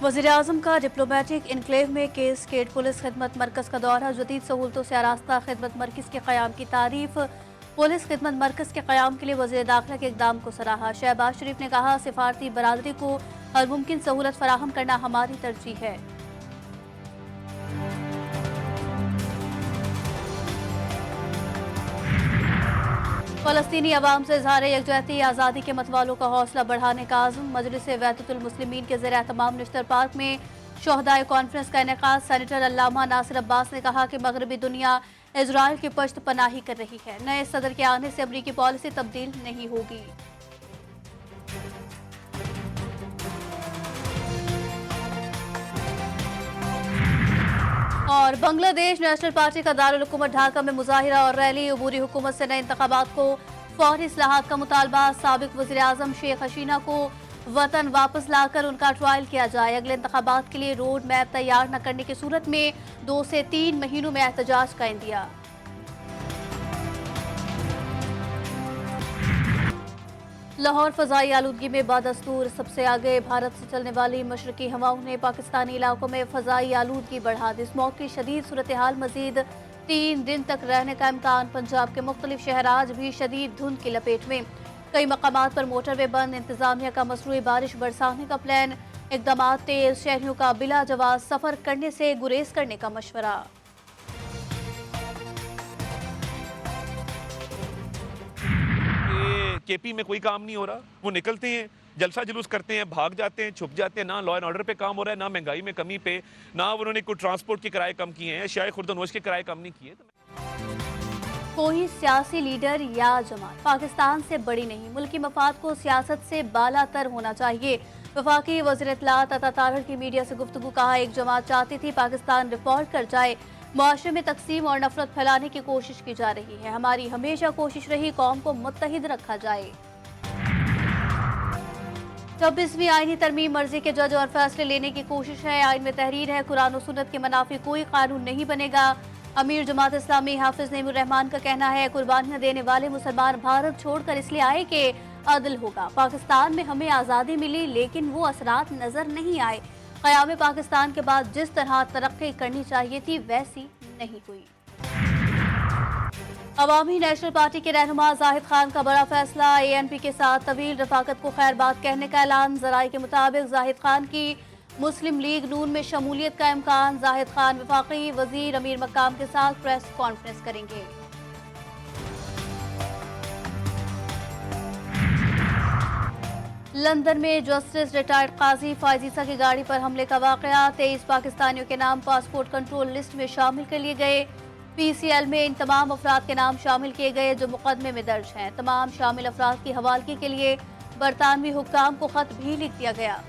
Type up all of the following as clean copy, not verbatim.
वज़ीर-ए-आज़म का diplomatic enclave में केस स्टेट पुलिस खिदमत मरकज़ का दौरा, जदीद सहूलतों से आरास्ता खिदमत मरकज़ के क़याम की तारीफ। पुलिस खिदमत मरकज़ के क़याम के लिए वज़ीर दाखिला के इक़दाम को सराहा। शहबाज शरीफ ने कहा, सिफारती बरादरी को हर मुमकिन सहूलत फराहम करना हमारी तरजीह है। फ़लस्तीनी अवाम से इज़हार यकजहती आज़ादी के मतवालों का हौसला बढ़ाने का आज़म। मजलिस वहदतुल मुस्लिमीन के ज़ेर एहतमाम निश्तर पार्क में शोहदाए कॉन्फ्रेंस का इनेकाद। सेनेटर अल्लामा नासिर अब्बास ने कहा कि मगरबी दुनिया इजराइल की पश्त पनाही कर रही है। नए सदर के आने से अमरीकी पॉलिसी तब्दील नहीं होगी। और बांग्लादेश नेशनल पार्टी का दारुल हुकूमत ढाका में मुजाहिरा और रैली। अबूरी हुकूमत से नए इंतखाबात को फौरी इस्लाहात का मुतालबा। साबिक वज़ीर आज़म शेख हसीना को वतन वापस लाकर उनका ट्रायल किया जाए। अगले इंतखाबात के लिए रोड मैप तैयार न करने की सूरत में 2 से 3 महीनों में एहतजाज का इंदिया। लाहौर फ़ज़ाई आलूदगी में बादस्तूर सबसे आगे। भारत से चलने वाली मशरकी हवाओं ने पाकिस्तानी इलाकों में फ़ज़ाई आलूदगी बढ़ा दी। स्मॉग की शदीद सूरत हाल मज़ीद 3 दिन तक रहने का इम्कान। पंजाब के मुख्तलिफ शहर आज भी शदीद धुंध की लपेट में। कई मकामात पर मोटरवे बंद। इंतज़ामिया का मसरूई बारिश बरसाने का प्लान। इक़दामात तेज़। शहरियों का बिला जवाब सफ़र करने से गुरेज करने का मशवरा। केपी में कोई काम नहीं हो रहा। वो निकलते हैं, जलसा जुलूस करते हैं, भाग जाते हैं, छुप जाते हैं। ना लॉ एंड ऑर्डर पे काम हो रहा है, ना महंगाई में कमी पे, ना उन्होंने कोई ट्रांसपोर्ट के किराए कम किए हैं, शायद खुर्दनोश के किराए कम नहीं किए। कोई सियासी लीडर या जमात पाकिस्तान से बड़ी नहीं, मुल्की मफाद को सियासत से बालातर होना चाहिए। वफाकी वज़ीर इत्तलात अता तारड़ की मीडिया से गुफ्तगू। कहा, एक जमात चाहती थी पाकिस्तान रिपोर्ट कर जाए। मुआशरे में तकसीम और नफरत फैलाने की कोशिश की जा रही है। हमारी हमेशा कोशिश रही कौम को मुत्तहिद रखा जाए। 26वीं आईनी तरमीम मर्जी के जज और फैसले लेने की कोशिश है। आइन में तहरीर है, कुरान और सुन्नत के मनाफी कोई कानून नहीं बनेगा। अमीर जमात इस्लामी हाफिज नईमुर रहमान का कहना है, कुर्बानियां देने वाले मुसलमान भारत छोड़कर इसलिए आए कि अदल होगा। पाकिस्तान में हमें आज़ादी मिली लेकिन वो असरात नजर नहीं आए। क़याम पाकिस्तान के बाद जिस तरह तरक्की करनी चाहिए थी वैसी नहीं हुई। अवामी नेशनल पार्टी के रहनुमा जाहिद खान का बड़ा फैसला। ANP के साथ तवील रफाकत को खैर बात कहने का ऐलान। ज़राए के मुताबिक जाहिद खान की मुस्लिम लीग नून में शमूलियत का इम्कान। जाहिद खान वफाकी वजीर अमीर मकाम के साथ प्रेस कॉन्फ्रेंस करेंगे। लंदन में जस्टिस रिटायर्ड काजी फायजीसा की गाड़ी पर हमले का वाकया। 23 पाकिस्तानियों के नाम पासपोर्ट कंट्रोल लिस्ट में शामिल कर लिए गए। PCL में इन तमाम अफराद के नाम शामिल किए गए जो मुकदमे में दर्ज हैं। तमाम शामिल अफराद की हवालगी के लिए बरतानवी हुक्काम को खत भी लिख दिया गया।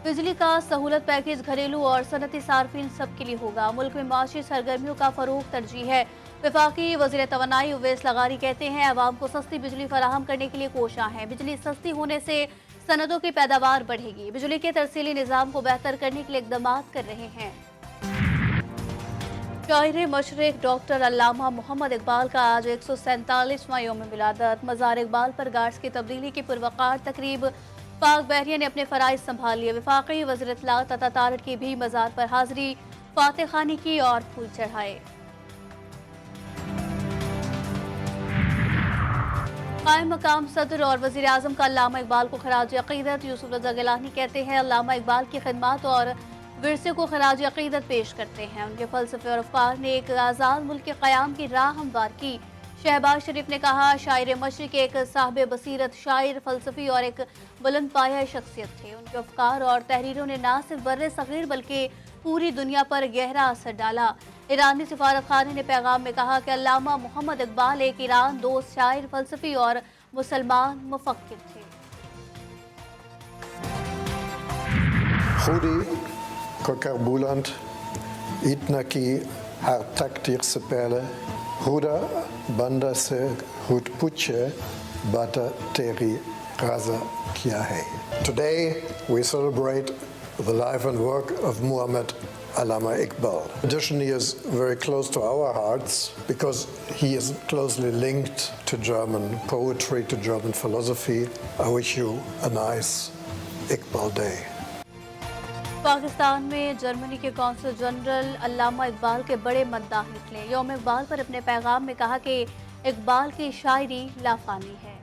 बिजली का सहूलत पैकेज घरेलू और सनती सार्फिन सब के लिए होगा। मुल्क में माशी सरगर्मियों का फरोग तरजीह है। वफाकी वज़ीर तवानाई उवैस लगारी कहते हैं, अवाम को सस्ती बिजली फराहम करने के लिए कोशां हैं। बिजली सस्ती होने से सनदों की पैदावार बढ़ेगी। बिजली के तरसीली निज़ाम को बेहतर करने के लिए इक़दाम कर रहे हैं। शायर मशरिक डॉक्टर अल्लामा मोहम्मद इकबाल का आज 147वां यौम मिलादत। मज़ार इकबाल पर गार्ड्स की तब्दीली की पुरवकार तकरीब। पाक बहरिया ने अपने फ़राइज़ संभाल लिए। वफाकी वज़ीर इत्तलात अता तारड़ की भी मज़ार पर हाज़री, फातिह खानी की और फूल चढ़ाए। कायम मकाम सदर और वज़ीर आज़म का अल्लामा इकबाल को खराज अक़ीदत। यूसुफ रज़ा गिलानी कहते हैं, अल्लामा इकबाल की खिदमत और विरसे को खराज अक़ीदत पेश करते हैं। उनके फ़लसफ़े और अफ़कार ने एक आज़ाद मुल्क के क़याम की राह हमवार की। शहबाज शरीफ ने कहा, शायर मशरिक एक साहिब बसीरत शायर, फ़लसफ़ी और एक बुलंद पाया शख्सियत थे। उनके अफ़कार और तहरीरों ने न सिर्फ बर्रे सग़ीर बल्कि पूरी दुनिया पर गहरा असर डाला। ईरानी सिफारत खाने ने पैगाम में कहा कि अल्लामा मोहम्मद इकबाल एक ईरान दोस्त शायर, फ़लसफ़ी और मुसलमान मुफ़क्किर थे। खुदी को करबुलंद इतना की हर तकदीर से पहले खुदा बंदा से खुद पूछे बात तेरी रज़ा क्या है। Today we celebrate the life and work of Muhammad Allama Iqbal. Additionally, he is very close to our hearts because he is closely linked to German poetry, to German philosophy. I wish you a nice Iqbal Day. Pakistan में Germany के consul general अल्लामा इकबाल के बड़े मद्दाह निकले। यौम इकबाल पर अपने पैगाम में कहा कि इकबाल की शायरी लाफानी है।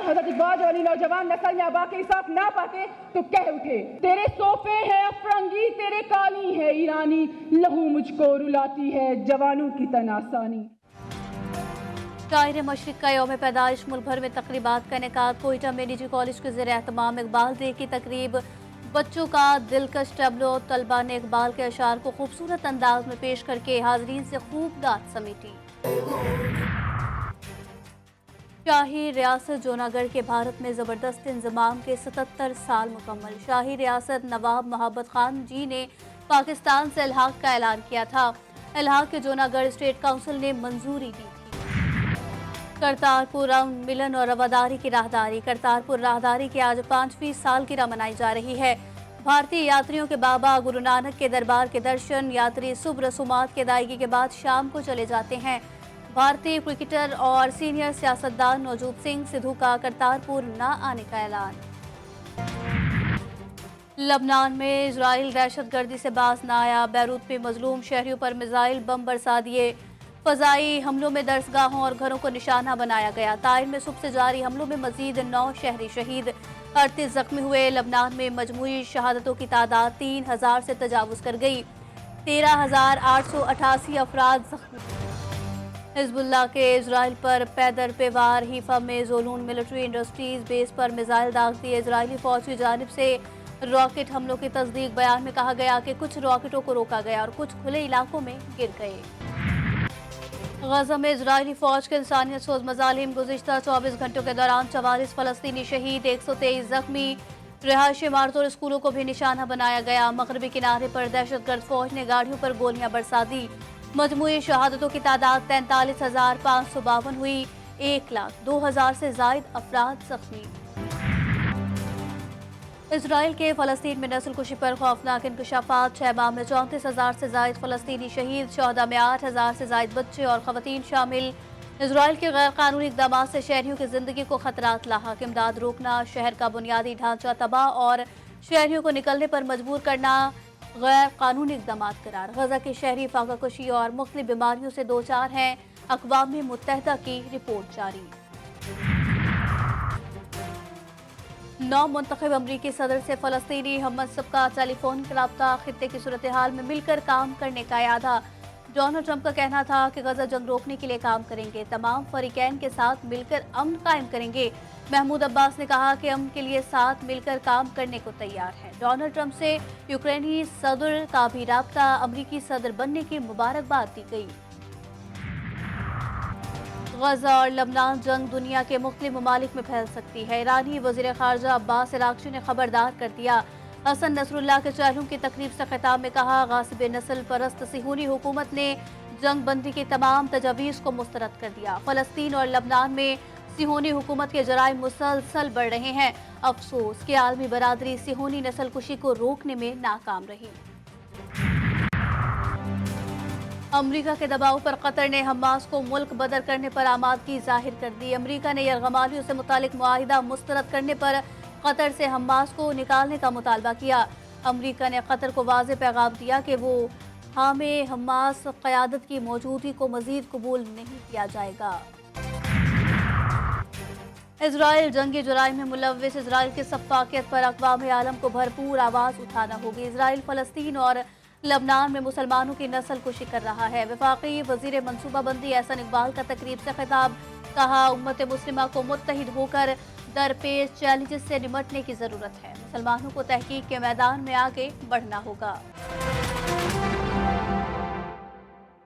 हज़रत इकबाल वाली नौजवान नस्ल या बाकी इंसाफ ना पाते तो कह उठे, तेरे सोफे है अफरंगी, तेरे काली है ईरानी, लहू मुझको रुलाती है जवानों की तनासानी। शायर मशरिक का यौम पैदाइश मुल्क भर में तकरीबात का इनेकाद। कोयटा में निजी कॉलेज के ज़ेर एहतमाम इकबाल डे की तकरीब। बच्चों का दिलकश टैबलो, तलबा ने इकबाल के अशार को खूबसूरत अंदाज में पेश करके हाजरीन से खूब दाद समेटी। शाही रियासत जूनागढ़ के भारत में ज़बरदस्त इंज़माम के 77 साल मुकम्मल। शाही रियासत नवाब मोहब्बत खान जी ने पाकिस्तान से इल्हाक का ऐलान किया था। इल्हाक के जूनागढ़ स्टेट काउंसिल ने मंजूरी दी थी। करतारपुर मिलन और रवादारी की राहदारी। करतारपुर राहदारी की आज 5वीं सालगिरह मनाई जा रही है। भारतीय यात्रियों के बाबा गुरु नानक के दरबार के दर्शन। यात्री सुबह रसूमात की अदायगी के बाद शाम को चले जाते हैं। भारतीय क्रिकेटर और सीनियर सियासतदान नवजोत सिंह सिद्धू का करतारपुर न आने का ऐलान। लबनान में इजराइल दहशतगर्दी से बाज न आया। बैरूत में मजलूम शहरियों पर मिसाइल बम बरसा दिए। फजाई हमलों में दरसगाहों और घरों को निशाना बनाया गया। ताइन में सुबह से जारी हमलों में मजीद 9 शहरी शहीद, 38 जख्मी हुए। लबनान में मजमूई शहादतों की तादाद 3000 से तजावुज कर गई। 13,888 अफराद जख्मी। हिजबुल्लाह के इजराइल पर पैदर पे वार। हीफा में जोलून मिलिट्री इंडस्ट्रीज बेस पर मिसाइल दाग दिए। इजरायली फौज की जानिब से रॉकेट हमलों की तस्दीक। बयान में कहा गया कि कुछ रॉकेटों को रोका गया और कुछ खुले इलाकों में गिर गए। गजा में इजरायली फौज के इंसानियत सोज मजालिम। गुज़िश्ता 24 घंटों के दौरान 44 फलस्तीनी शहीद, 123 जख्मी। रिहायशी इमारतों और स्कूलों को भी निशाना बनाया गया। मगरबी किनारे पर दहशतगर्द फौज ने गाड़ियों पर गोलियां बरसा दी। मजमूई शहादतों की तादाद 43,552 हुई। 1,02,000 से जायद अफराद जख्मी। इजराइल के फलस्तीन में नस्ल कुशी पर खौफनाक इंकशाफात। 6 माह में 34,000 से जायद फलस्तीनी शहीद। 14 में 8,000 से जायद बच्चे और खवातीन शामिल। इजराइल के गैर कानूनी इकदाम से शहरियों की जिंदगी को खतरात लाहक। इमदाद रोकना, शहर का बुनियादी ढांचा तबाह और शहरियों को निकलने पर मजबूर करना गैर कानूनी इकदाम करार। गजा के शहरी फाका कशी और मुख्तलिफ बीमारियों से दो चार हैं। अक़वाम मुत्तहिदा की रिपोर्ट जारी। 9 मुंतखब अमरीकी सदर से फलस्तीनी हममनसब का टेलीफोन रब्ता। खित्ते की सूरत हाल में मिलकर काम करने का इरादा। डोनाल्ड ट्रंप का कहना था कि गजा जंग रोकने के लिए काम करेंगे, तमाम फरीकैन के साथ मिलकर अमन कायम करेंगे। महमूद अब्बास ने कहा कि अमन के लिए साथ मिलकर काम करने को तैयार है। डोनाल्ड ट्रंप से यूक्रेनी सदर का भी राब्ता। अमरीकी सदर बनने की मुबारकबाद दी गई। गजा और लबनान जंग दुनिया के मुख्तलिफ ममालिक में फैल सकती है। ईरानी वज़ीर ख़ारजा अब्बास अराग़ची ने खबरदार कर दिया। हसन नसरुल्लाह के चेहरों की तकरीब से खिताब में कहा, गासिब नस्ल परस्त सिहूनी हुकूमत ने जंग बंदी की तमाम तजावीज़ को मुस्तरद कर दिया। फ़लस्तीन और लबनान में सिहूनी हुकूमत के जराइम मुसलसल बढ़ रहे हैं। अफसोस कि आलमी बरादरी सिहूनी नस्ल कुशी को रोकने में नाकाम रही। अमरीका के दबाव पर कतर ने हमास को मुल्क बदर करने पर आमादगी जाहिर कर दी। अमरीका ने यरगमालियों से मुतालिक मुआहिदा मुस्तरद करने पर कतर से हमास को निकालने का मुतालबा किया। अमरीका ने कतर को वाज़ेह पैगाम दिया कि वो हामे हमास क़यादत की मौजूदगी को मज़ीद कबूल नहीं किया जाएगा। इजराइल जंगी जुराइम में मुलव्विस इजराइल की सफ़ाकियत पर अक़वाम आलम को भरपूर आवाज़ उठाना होगी। इजराइल फ़लस्तीन और लबनान में मुसलमानों की नस्ल कुशी कर रहा है। वफाकी वज़ीर मनसूबाबंदी एहसन इकबाल का तकरीब से खिताब। कहा, उम्मत मुस्लिमा को मुत्तहिद होकर दरपेश चैलेंजेस से निमटने की ज़रूरत है। मुसलमानों को तहकीक के मैदान में आगे बढ़ना होगा।